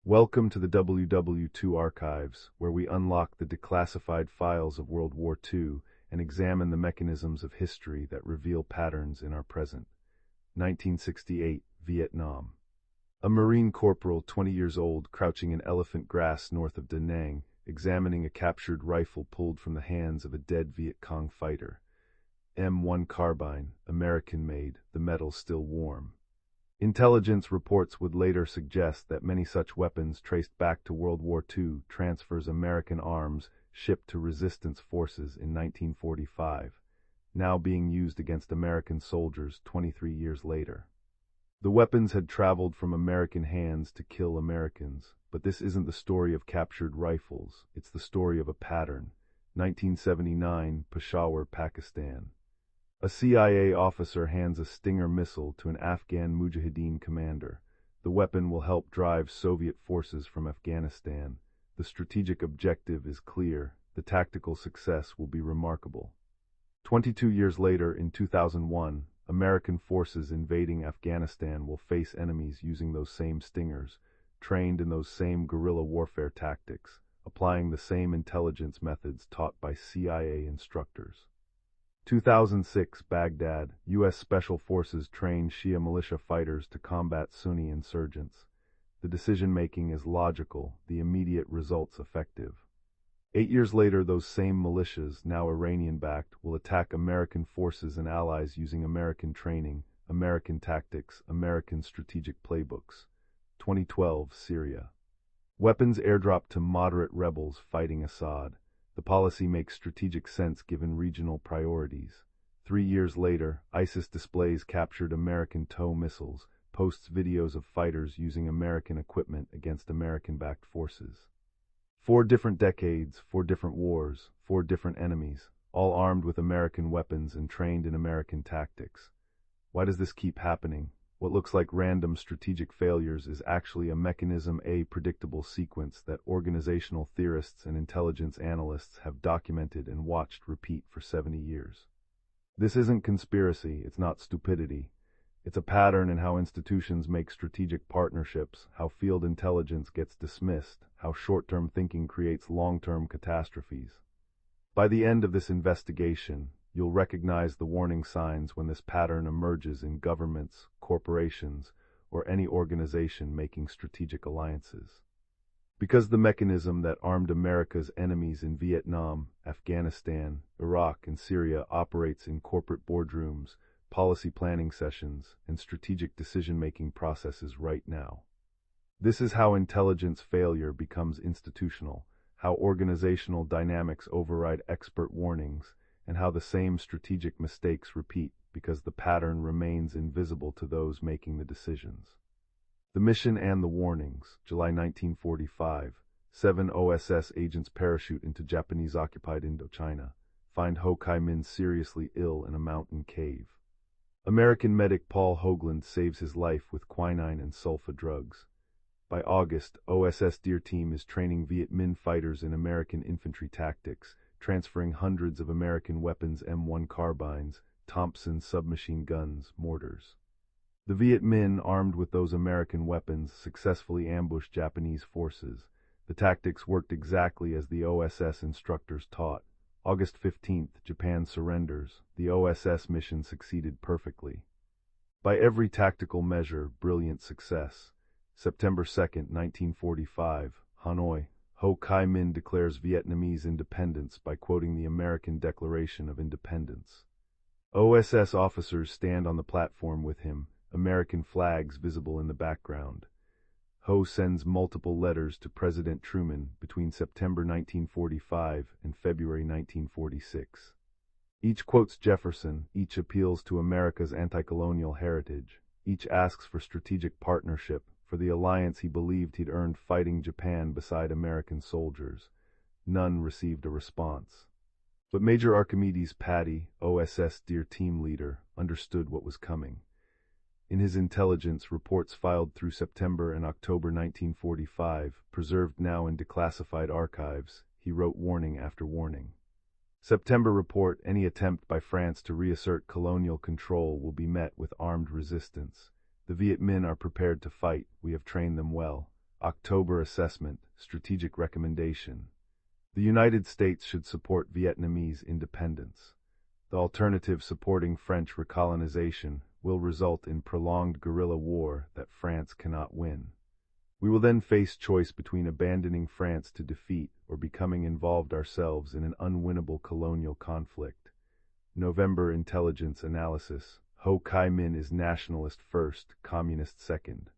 Welcome to the WW2 archives, where we unlock the declassified files of World War II and examine the mechanisms of history that reveal patterns in our present. 1968, Vietnam. A Marine corporal 20 years old crouching in elephant grass north of Da Nang, examining a captured rifle pulled from the hands of a dead Viet Cong fighter. M1 carbine, American-made, the metal still warm. Intelligence reports would later suggest that many such weapons traced back to World War II transfers American arms shipped to resistance forces in 1945, now being used against American soldiers 23 years later. The weapons had traveled from American hands to kill Americans, but this isn't the story of captured rifles, it's the story of a pattern. 1979, Peshawar, Pakistan. A CIA officer hands a Stinger missile to an Afghan mujahideen commander. The weapon will help drive Soviet forces from Afghanistan. The strategic objective is clear. The tactical success will be remarkable. 22 years later, in 2001, American forces invading Afghanistan will face enemies using those same Stingers, trained in those same guerrilla warfare tactics, applying the same intelligence methods taught by CIA instructors. 2006, Baghdad, U.S. Special Forces train Shia militia fighters to combat Sunni insurgents. The decision-making is logical, the immediate results effective. 8 years later, those same militias, now Iranian-backed, will attack American forces and allies using American training, American tactics, American strategic playbooks. 2012, Syria. Weapons airdropped to moderate rebels fighting Assad. The policy makes strategic sense given regional priorities. 3 years later, ISIS displays captured American TOW missiles, posts videos of fighters using American equipment against American-backed forces. 4 different decades, 4 different wars, 4 different enemies, all armed with American weapons and trained in American tactics. Why does this keep happening? What looks like random strategic failures is actually a mechanism, a predictable sequence that organizational theorists and intelligence analysts have documented and watched repeat for 70 years. This isn't conspiracy, it's not stupidity. It's a pattern in how institutions make strategic partnerships, how field intelligence gets dismissed, how short-term thinking creates long-term catastrophes. By the end of this investigation, you'll recognize the warning signs when this pattern emerges in governments, corporations, or any organization making strategic alliances. Because the mechanism that armed America's enemies in Vietnam, Afghanistan, Iraq, and Syria operates in corporate boardrooms, policy planning sessions, and strategic decision-making processes right now. This is how intelligence failure becomes institutional, how organizational dynamics override expert warnings, and how the same strategic mistakes repeat because the pattern remains invisible to those making the decisions. The mission and the warnings. July 1945. 7 OSS agents parachute into Japanese-occupied Indochina, find Ho Chi Minh seriously ill in a mountain cave. American medic Paul Hoagland saves his life with quinine and sulfa drugs. By August, OSS Deer Team is training Viet Minh fighters in American infantry tactics, transferring hundreds of American weapons, M1 carbines, Thompson submachine guns, mortars. The Viet Minh, armed with those American weapons, successfully ambushed Japanese forces. The tactics worked exactly as the OSS instructors taught. August 15th, Japan surrenders. The OSS mission succeeded perfectly. By every tactical measure, brilliant success. September 2nd, 1945, Hanoi. Ho Chi Minh declares Vietnamese independence by quoting the American Declaration of Independence. OSS officers stand on the platform with him, American flags visible in the background. Ho sends multiple letters to President Truman between September 1945 and February 1946. Each quotes Jefferson, each appeals to America's anti-colonial heritage, each asks for strategic partnership, for the alliance he believed he'd earned fighting Japan beside American soldiers. None received a response. But Major Archimedes Patti, OSS Deer Team leader, understood what was coming. In his intelligence reports filed through September and October 1945, preserved now in declassified archives, he wrote warning after warning. September report: any attempt by France to reassert colonial control will be met with armed resistance. The Viet Minh are prepared to fight, we have trained them well. October Assessment, Strategic Recommendation. The United States should support Vietnamese independence. The alternative supporting French recolonization will result in prolonged guerrilla war that France cannot win. We will then face choice between abandoning France to defeat or becoming involved ourselves in an unwinnable colonial conflict. November Intelligence Analysis. Ho Chi Minh is nationalist first, communist second.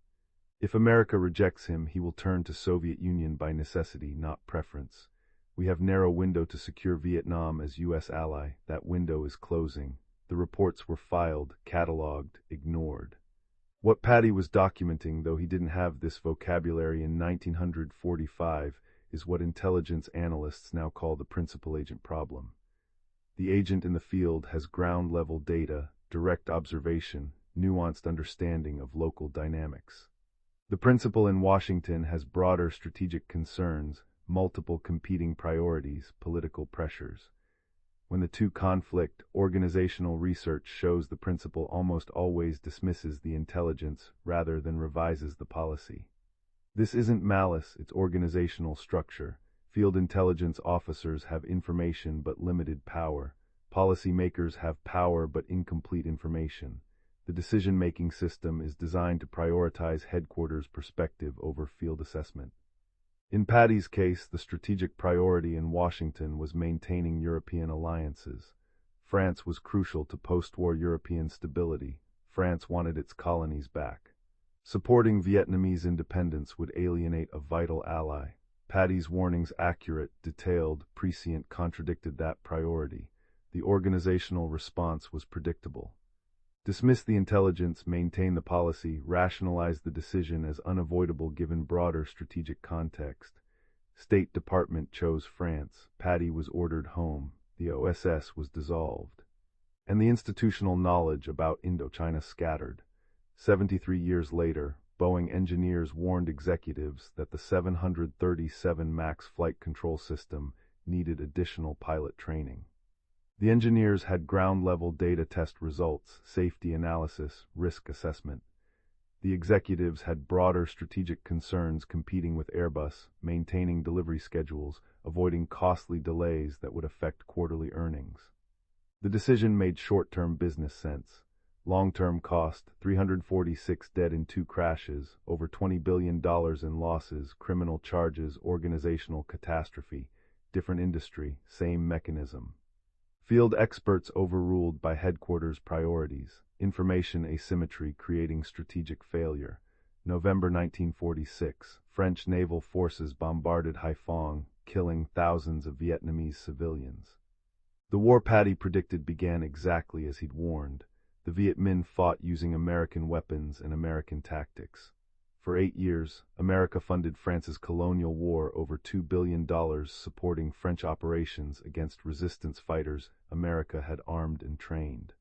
If America rejects him, he will turn to Soviet Union by necessity, not preference. We have narrow window to secure Vietnam as U.S. ally. That window is closing. The reports were filed, catalogued, ignored. What Patti was documenting, though he didn't have this vocabulary in 1945, is what intelligence analysts now call the principal agent problem. The agent in the field has ground-level data, direct observation, nuanced understanding of local dynamics. The principal in Washington has broader strategic concerns, multiple competing priorities, political pressures. When the two conflict, organizational research shows the principal almost always dismisses the intelligence rather than revises the policy. This isn't malice, it's organizational structure. Field intelligence officers have information but limited power. Policymakers have power but incomplete information. The decision-making system is designed to prioritize headquarters perspective over field assessment. In Patti's case, the strategic priority in Washington was maintaining European alliances. France was crucial to post-war European stability. France wanted its colonies back. Supporting Vietnamese independence would alienate a vital ally. Patti's warnings, accurate, detailed, prescient, contradicted that priority. The organizational response was predictable. Dismiss the intelligence, maintain the policy, rationalize the decision as unavoidable given broader strategic context. State Department chose France. Patti was ordered home. The OSS was dissolved. And the institutional knowledge about Indochina scattered. 73 years later, Boeing engineers warned executives that the 737 MAX flight control system needed additional pilot training. The engineers had ground-level data test results, safety analysis, risk assessment. The executives had broader strategic concerns competing with Airbus, maintaining delivery schedules, avoiding costly delays that would affect quarterly earnings. The decision made short-term business sense. Long-term cost, 346 dead in 2 crashes, over $20 billion in losses, criminal charges, organizational catastrophe, different industry, same mechanism. Field experts overruled by headquarters priorities. Information asymmetry creating strategic failure. November 1946, French naval forces bombarded Haiphong, killing thousands of Vietnamese civilians. The war Patti predicted began exactly as he'd warned. The Viet Minh fought using American weapons and American tactics. For 8 years, America funded France's colonial war, over $2 billion supporting French operations against resistance fighters America had armed and trained.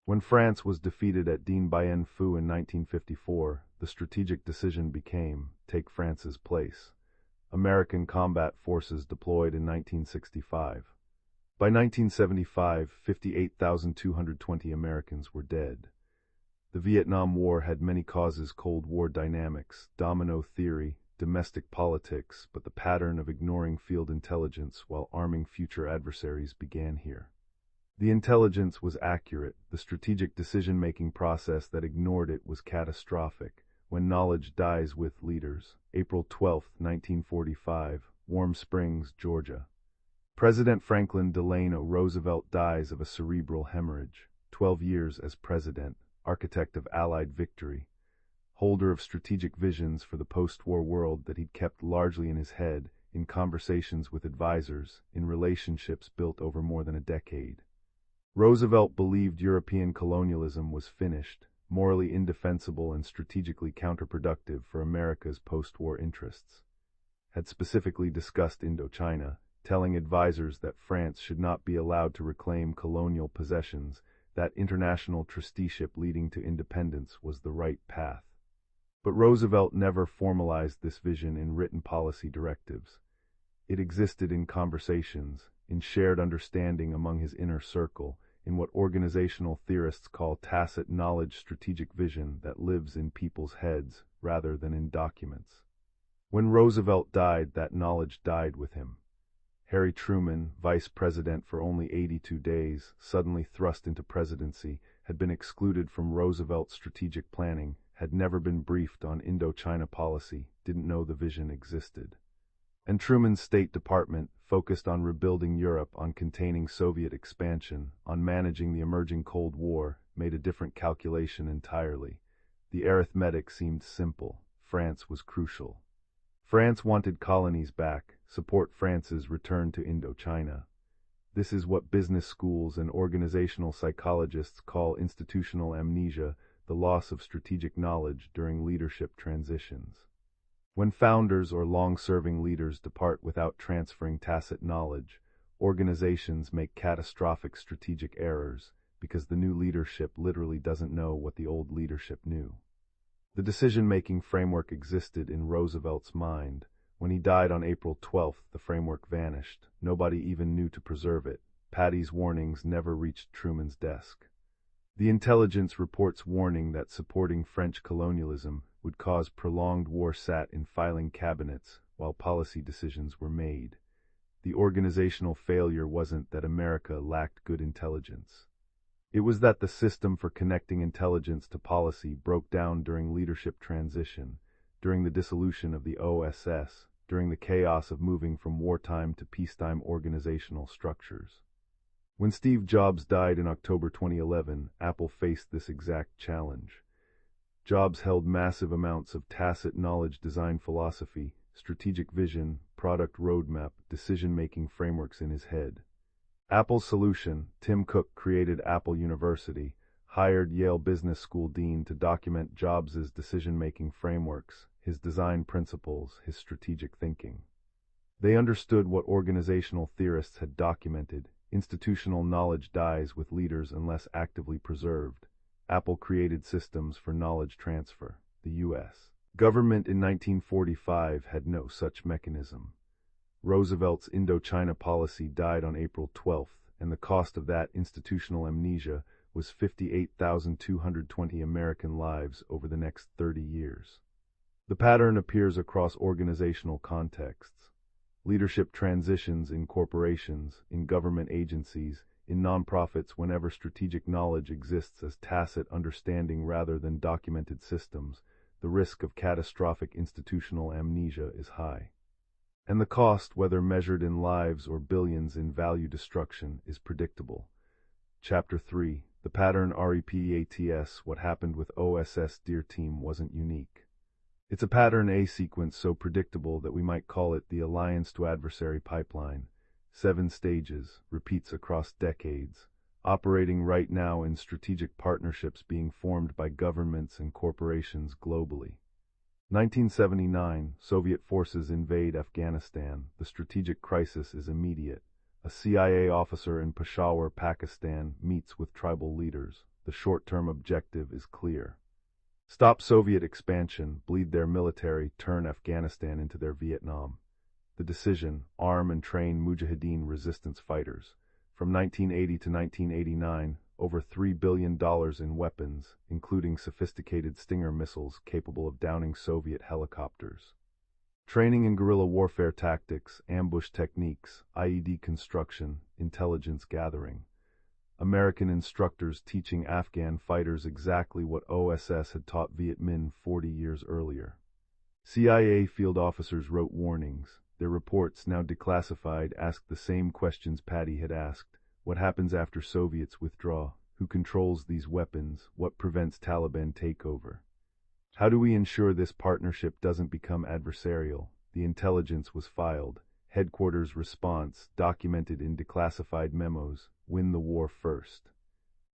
When France was defeated at Dien Bien Phu in 1954, the strategic decision became, take France's place. American combat forces deployed in 1965. By 1975, 58,220 Americans were dead. The Vietnam War had many causes: Cold War dynamics, domino theory, domestic politics, but the pattern of ignoring field intelligence while arming future adversaries began here. The intelligence was accurate. The strategic decision-making process that ignored it was catastrophic. When knowledge dies with leaders. April 12, 1945, Warm Springs, Georgia. President Franklin Delano Roosevelt dies of a cerebral hemorrhage. 12 years as president. Architect of Allied victory, holder of strategic visions for the post-war world that he'd kept largely in his head, in conversations with advisors, in relationships built over more than a decade. Roosevelt believed European colonialism was finished, morally indefensible and strategically counterproductive for America's post-war interests. Had specifically discussed Indochina, telling advisors that France should not be allowed to reclaim colonial possessions, that international trusteeship leading to independence was the right path. But Roosevelt never formalized this vision in written policy directives. It existed in conversations, in shared understanding among his inner circle, in what organizational theorists call tacit knowledge, strategic vision that lives in people's heads rather than in documents. When Roosevelt died, that knowledge died with him. Harry Truman, vice president for only 82 days, suddenly thrust into presidency, had been excluded from Roosevelt's strategic planning, had never been briefed on Indochina policy, didn't know the vision existed. And Truman's State Department, focused on rebuilding Europe, on containing Soviet expansion, on managing the emerging Cold War, made a different calculation entirely. The arithmetic seemed simple. France was crucial. France wanted colonies back, support France's return to Indochina. This is what business schools and organizational psychologists call institutional amnesia, the loss of strategic knowledge during leadership transitions. When founders or long-serving leaders depart without transferring tacit knowledge, organizations make catastrophic strategic errors because the new leadership literally doesn't know what the old leadership knew. The decision-making framework existed in Roosevelt's mind. When he died on April 12, the framework vanished. Nobody even knew to preserve it. Patti's warnings never reached Truman's desk. The intelligence reports warning that supporting French colonialism would cause prolonged war sat in filing cabinets while policy decisions were made. The organizational failure wasn't that America lacked good intelligence. It was that the system for connecting intelligence to policy broke down during leadership transition, during the dissolution of the OSS, during the chaos of moving from wartime to peacetime organizational structures. When Steve Jobs died in October 2011, Apple faced this exact challenge. Jobs held massive amounts of tacit knowledge, design philosophy, strategic vision, product roadmap, decision-making frameworks in his head. Apple's solution: Tim Cook created Apple University, hired Yale Business School dean to document Jobs' decision-making frameworks, his design principles, his strategic thinking. They understood what organizational theorists had documented: institutional knowledge dies with leaders unless actively preserved. Apple created systems for knowledge transfer. The U.S. government in 1945 had no such mechanism. Roosevelt's Indochina policy died on April 12, and the cost of that institutional amnesia was 58,220 American lives over the next 30 years. The pattern appears across organizational contexts. Leadership transitions in corporations, in government agencies, in nonprofits. Whenever strategic knowledge exists as tacit understanding rather than documented systems, the risk of catastrophic institutional amnesia is high. And the cost, whether measured in lives or billions in value destruction, is predictable. Chapter 3. The pattern REPATS. What happened with OSS Deer Team wasn't unique. It's a pattern A sequence so predictable that we might call it the alliance to adversary pipeline. 7 stages, repeats across decades, operating right now in strategic partnerships being formed by governments and corporations globally. 1979, Soviet forces invade Afghanistan. The strategic crisis is immediate. A CIA officer in Peshawar, Pakistan, meets with tribal leaders. The short-term objective is clear: stop Soviet expansion, bleed their military, turn Afghanistan into their Vietnam. The decision: arm and train mujahideen resistance fighters. From 1980 to 1989, over $3 billion in weapons, including sophisticated Stinger missiles capable of downing Soviet helicopters. Training in guerrilla warfare tactics, ambush techniques, IED construction, intelligence gathering. American instructors teaching Afghan fighters exactly what OSS had taught Viet Minh 40 years earlier. CIA field officers wrote warnings. Their reports, now declassified, asked the same questions Patti had asked. What happens after Soviets withdraw? Who controls these weapons? What prevents Taliban takeover? How do we ensure this partnership doesn't become adversarial? The intelligence was filed. Headquarters response, documented in declassified memos: win the war first.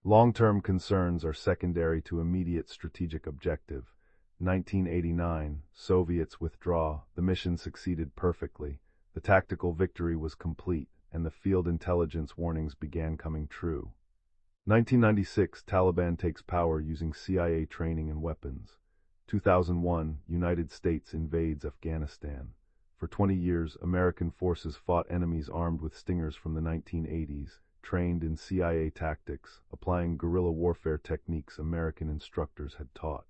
Long-term concerns are secondary to immediate strategic objective. 1989, Soviets withdraw. The mission succeeded perfectly. The tactical victory was complete, and the field intelligence warnings began coming true. 1996, Taliban takes power using CIA training and weapons. 2001, United States invades Afghanistan. For 20 years, American forces fought enemies armed with Stingers from the 1980s, trained in CIA tactics, applying guerrilla warfare techniques American instructors had taught.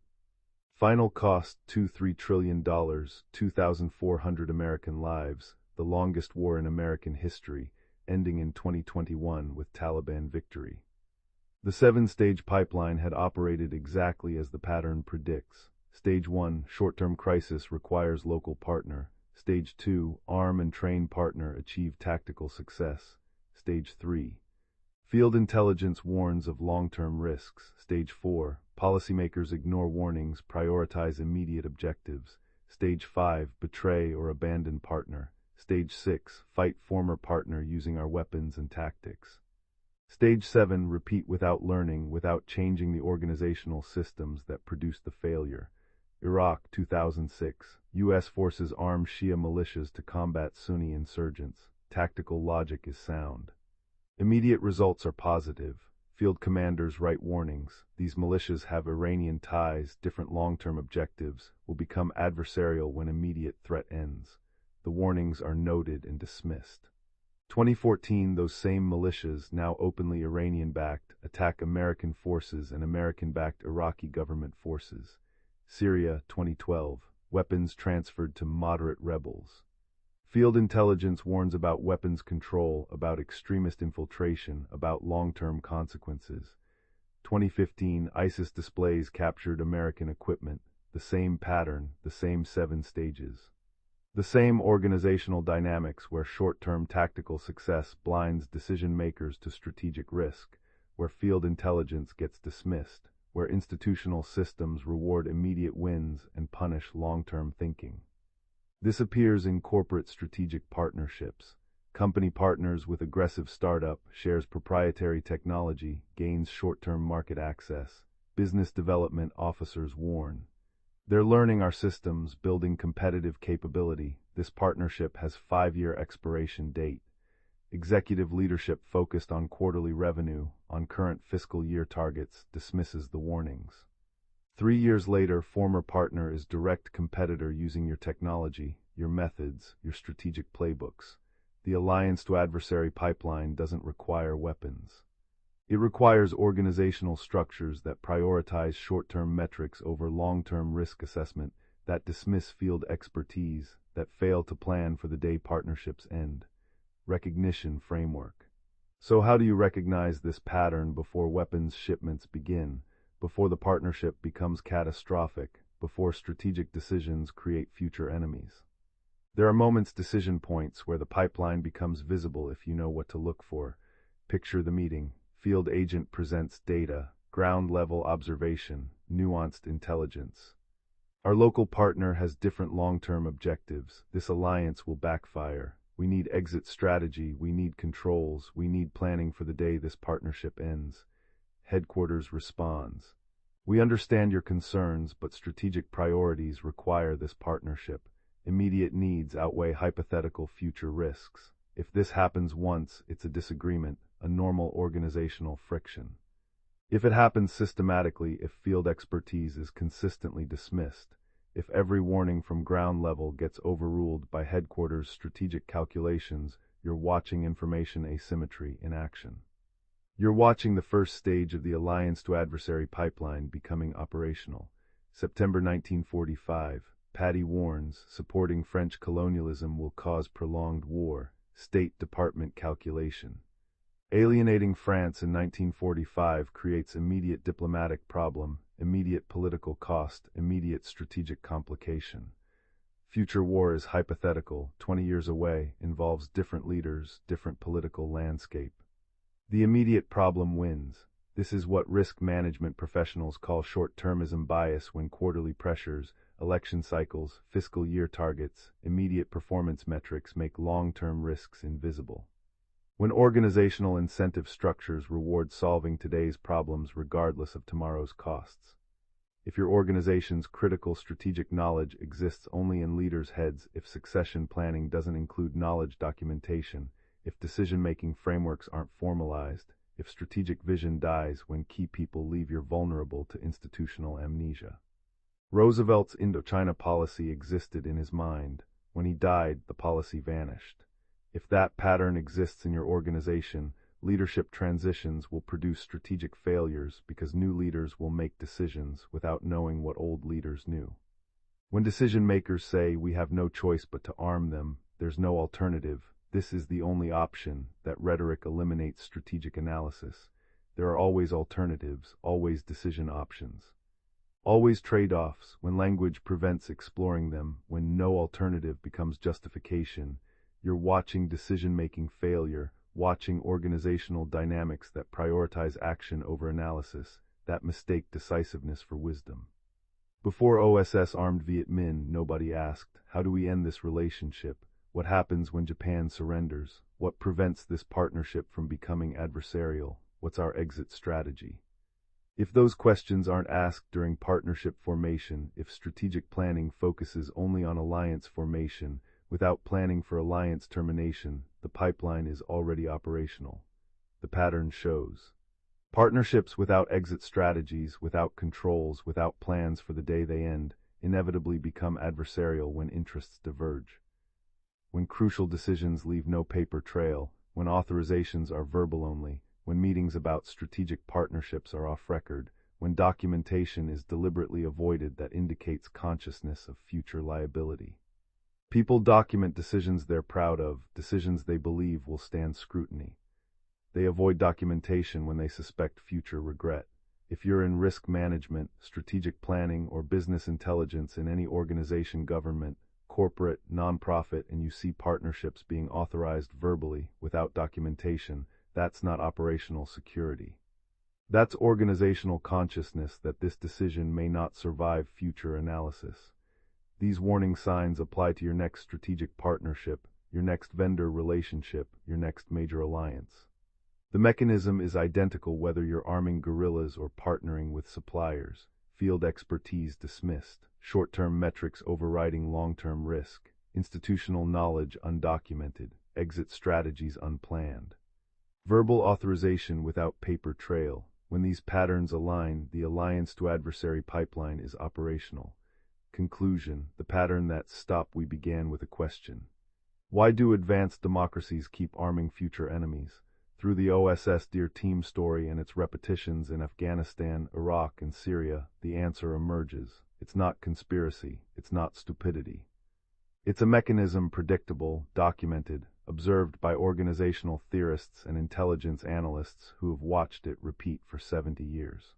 Final cost, $2.3 trillion, 2,400 American lives, the longest war in American history, ending in 2021 with Taliban victory. The seven-stage pipeline had operated exactly as the pattern predicts. Stage 1, short-term crisis requires local partner. Stage 2, arm and train partner achieve tactical success. Stage 3, field intelligence warns of long-term risks. Stage 4, policymakers ignore warnings, prioritize immediate objectives. Stage 5, betray or abandon partner. Stage 6, fight former partner using our weapons and tactics. Stage 7, repeat without learning, without changing the organizational systems that produced the failure. Iraq, 2006. U.S. forces arm Shia militias to combat Sunni insurgents. Tactical logic is sound. Immediate results are positive. Field commanders write warnings. These militias have Iranian ties, different long-term objectives, will become adversarial when immediate threat ends. The warnings are noted and dismissed. 2014, those same militias, now openly Iranian-backed, attack American forces and American-backed Iraqi government forces. Syria, 2012, weapons transferred to moderate rebels. Field intelligence warns about weapons control, about extremist infiltration, about long-term consequences. 2015, ISIS displays captured American equipment, the same pattern, the same 7 stages. The same organizational dynamics where short-term tactical success blinds decision-makers to strategic risk, where field intelligence gets dismissed, where institutional systems reward immediate wins and punish long-term thinking. This appears in corporate strategic partnerships. Company partners with aggressive startup, shares proprietary technology, gains short-term market access. Business development officers warn. They're learning our systems, building competitive capability. This partnership has 5-year expiration date. Executive leadership focused on quarterly revenue, on current fiscal year targets, dismisses the warnings. 3 years later, former partner is direct competitor using your technology, your methods, your strategic playbooks. The alliance to adversary pipeline doesn't require weapons. It requires organizational structures that prioritize short-term metrics over long-term risk assessment, that dismiss field expertise, that fail to plan for the day partnerships end. Recognition framework. So how do you recognize this pattern before weapons shipments begin, before the partnership becomes catastrophic, before strategic decisions create future enemies? There are moments, decision points, where the pipeline becomes visible if you know what to look for. Picture the meeting. Field agent presents data, ground-level observation, nuanced intelligence. Our local partner has different long-term objectives. This alliance will backfire. We need exit strategy, we need controls, we need planning for the day this partnership ends. Headquarters responds. We understand your concerns, but strategic priorities require this partnership. Immediate needs outweigh hypothetical future risks. If this happens once, it's a disagreement, a normal organizational friction. If it happens systematically, if field expertise is consistently dismissed, if every warning from ground level gets overruled by headquarters' strategic calculations, you're watching information asymmetry in action. You're watching the first stage of the alliance to adversary pipeline becoming operational. September 1945, Patti warns, supporting French colonialism will cause prolonged war. State Department calculation. Alienating France in 1945 creates immediate diplomatic problem, immediate political cost, immediate strategic complication. Future war is hypothetical, 20 years away, involves different leaders, different political landscape. The immediate problem wins. This is what risk management professionals call short-termism bias when quarterly pressures, election cycles, fiscal year targets, immediate performance metrics make long-term risks invisible. When organizational incentive structures reward solving today's problems regardless of tomorrow's costs. If your organization's critical strategic knowledge exists only in leaders' heads, if succession planning doesn't include knowledge documentation, if decision-making frameworks aren't formalized, if strategic vision dies when key people leave, you're vulnerable to institutional amnesia. Roosevelt's Indochina policy existed in his mind. When he died, the policy vanished. If that pattern exists in your organization, leadership transitions will produce strategic failures because new leaders will make decisions without knowing what old leaders knew. When decision makers say we have no choice but to arm them, there's no alternative, this is the only option, that rhetoric eliminates strategic analysis. There are always alternatives, always decision options. Always trade-offs, when language prevents exploring them, when no alternative becomes justification. You're watching decision-making failure, watching organizational dynamics that prioritize action over analysis, that mistake decisiveness for wisdom. Before OSS armed Viet Minh, nobody asked, how do we end this relationship? What happens when Japan surrenders? What prevents this partnership from becoming adversarial? What's our exit strategy? If those questions aren't asked during partnership formation, if strategic planning focuses only on alliance formation, without planning for alliance termination, the pipeline is already operational. The pattern shows. Partnerships without exit strategies, without controls, without plans for the day they end, inevitably become adversarial when interests diverge. When crucial decisions leave no paper trail, when authorizations are verbal only, when meetings about strategic partnerships are off record, when documentation is deliberately avoided that indicates consciousness of future liability. People document decisions they're proud of, decisions they believe will stand scrutiny. They avoid documentation when they suspect future regret. If you're in risk management, strategic planning, or business intelligence in any organization, government, corporate, nonprofit, and you see partnerships being authorized verbally, without documentation, that's not operational security. That's organizational consciousness that this decision may not survive future analysis. These warning signs apply to your next strategic partnership, your next vendor relationship, your next major alliance. The mechanism is identical whether you're arming guerrillas or partnering with suppliers. Field expertise dismissed, short-term metrics overriding long-term risk, institutional knowledge undocumented, exit strategies unplanned. Verbal authorization without paper trail. When these patterns align, the alliance to adversary pipeline is operational. Conclusion, the pattern that stop we began with a question. Why do advanced democracies keep arming future enemies? Through the OSS Deer Team story and its repetitions in Afghanistan, Iraq, and Syria, the answer emerges. It's not conspiracy, it's not stupidity. It's a mechanism predictable, documented, observed by organizational theorists and intelligence analysts who have watched it repeat for 70 years.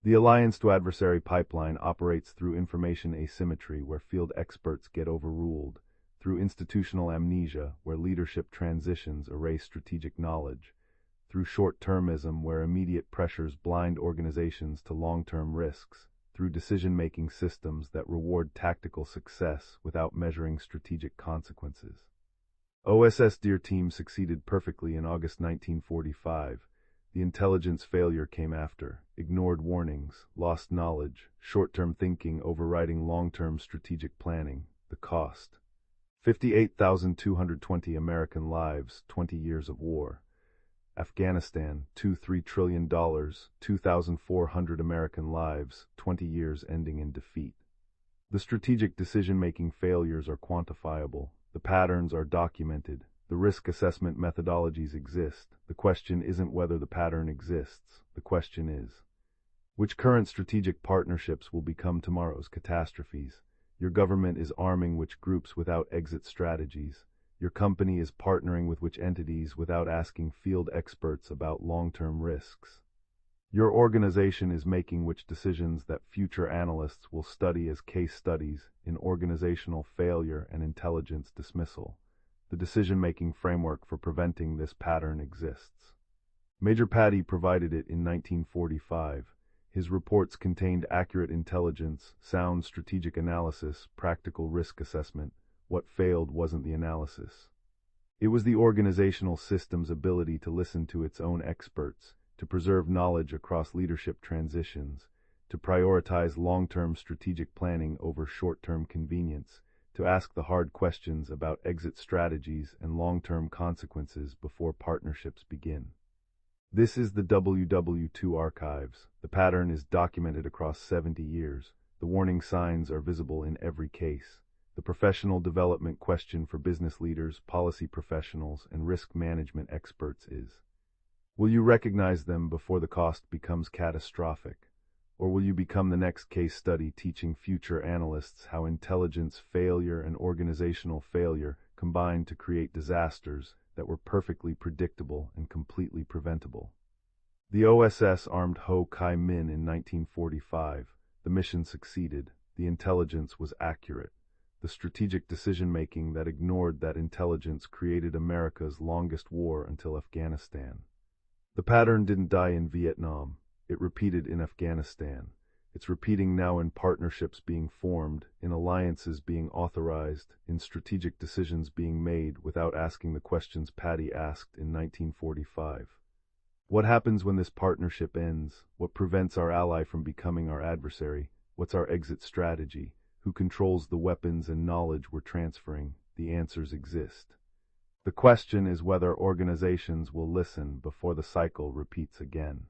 The alliance to adversary pipeline operates through information asymmetry where field experts get overruled, through institutional amnesia where leadership transitions erase strategic knowledge, through short-termism where immediate pressures blind organizations to long-term risks, through decision-making systems that reward tactical success without measuring strategic consequences. OSS Deer Team succeeded perfectly in August 1945. The intelligence failure came after, ignored warnings, lost knowledge, short-term thinking overriding long-term strategic planning, the cost. 58,220 American lives, 20 years of war. Afghanistan, $2.3 trillion, 2,400 American lives, 20 years ending in defeat. The strategic decision-making failures are quantifiable. The patterns are documented. The risk assessment methodologies exist. The question isn't whether the pattern exists. The question is, which current strategic partnerships will become tomorrow's catastrophes? Your government is arming which groups without exit strategies. Your company is partnering with which entities without asking field experts about long-term risks. Your organization is making which decisions that future analysts will study as case studies in organizational failure and intelligence dismissal. The decision-making framework for preventing this pattern exists. Major Patti provided it in 1945. His reports contained accurate intelligence, sound strategic analysis, practical risk assessment. What failed wasn't the analysis. It was the organizational system's ability to listen to its own experts, to preserve knowledge across leadership transitions, to prioritize long-term strategic planning over short-term convenience, to ask the hard questions about exit strategies and long-term consequences before partnerships begin. This is the WW2 archives. The pattern is documented across 70 years. The warning signs are visible in every case. The professional development question for business leaders, policy professionals, and risk management experts is, Will you recognize them before the cost becomes catastrophic? Or will you become the next case study teaching future analysts how intelligence failure and organizational failure combined to create disasters that were perfectly predictable and completely preventable? The OSS armed Ho Chi Minh in 1945. The mission succeeded. The intelligence was accurate. The strategic decision-making that ignored that intelligence created America's longest war until Afghanistan. The pattern didn't die in Vietnam. It repeated in Afghanistan. It's repeating now in partnerships being formed, in alliances being authorized, in strategic decisions being made without asking the questions Patti asked in 1945. What happens when this partnership ends? What prevents our ally from becoming our adversary? What's our exit strategy? Who controls the weapons and knowledge we're transferring? The answers exist. The question is whether organizations will listen before the cycle repeats again.